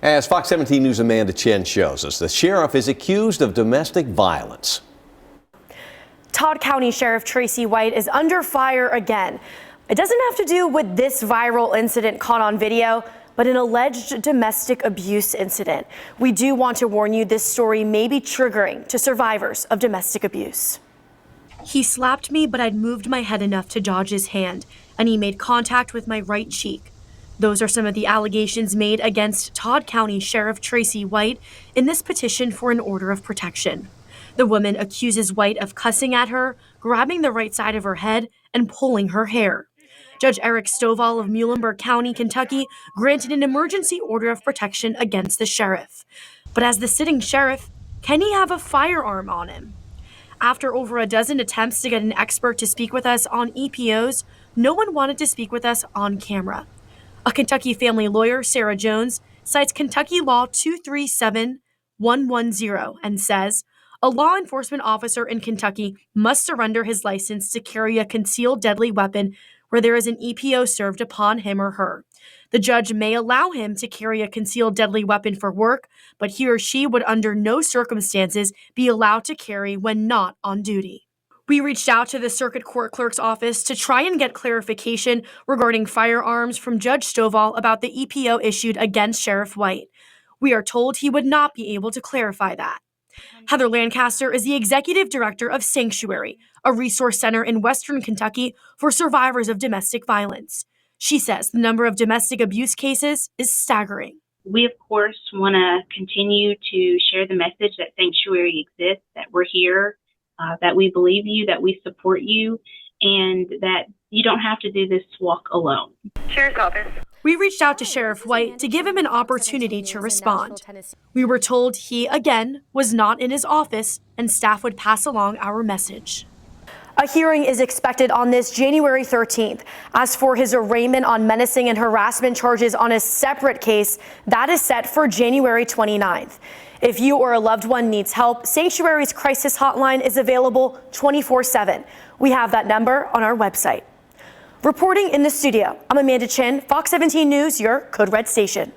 As Fox 17 News' Amanda Chen shows us, the sheriff is accused of domestic violence. Todd County Sheriff Tracy White is under fire again. It doesn't have to do with this viral incident caught on video, but an alleged domestic abuse incident. We do want to warn you, this story may be triggering to survivors of domestic abuse. He slapped me, but I'd moved my head enough to dodge his hand, and he made contact with my right cheek. Those are some of the allegations made against Todd County Sheriff Tracy White in this petition for an order of protection. The woman accuses White of cussing at her, grabbing the right side of her head, and pulling her hair. Judge Eric Stovall of Muhlenberg County, Kentucky, granted an emergency order of protection against the sheriff. But as the sitting sheriff, can he have a firearm on him? After over a dozen attempts to get an expert to speak with us on EPOs, no one wanted to speak with us on camera. A Kentucky family lawyer, Sarah Jones, cites Kentucky Law 237110 and says, a law enforcement officer in Kentucky must surrender his license to carry a concealed deadly weapon where there is an EPO served upon him or her. The judge may allow him to carry a concealed deadly weapon for work, but he or she would under no circumstances be allowed to carry when not on duty. We reached out to the Circuit Court Clerk's office to try and get clarification regarding firearms from Judge Stovall about the EPO issued against Sheriff White. We are told he would not be able to clarify that. Heather Lancaster is the executive director of Sanctuary, a resource center in Western Kentucky for survivors of domestic violence. She says the number of domestic abuse cases is staggering. We, of course, want to continue to share the message that Sanctuary exists, that we're here, that we believe you, that we support you, and that you don't have to do this walk alone. Sheriff's Office. We reached out to Sheriff White to give him an opportunity to respond. We were told he, again, was not in his office and staff would pass along our message. A hearing is expected on this January 13th. As for his arraignment on menacing and harassment charges on a separate case, that is set for January 29th. If you or a loved one needs help, Sanctuary's crisis hotline is available 24/7. We have that number on our website. Reporting in the studio, I'm Amanda Chen, Fox 17 News, your Code Red station.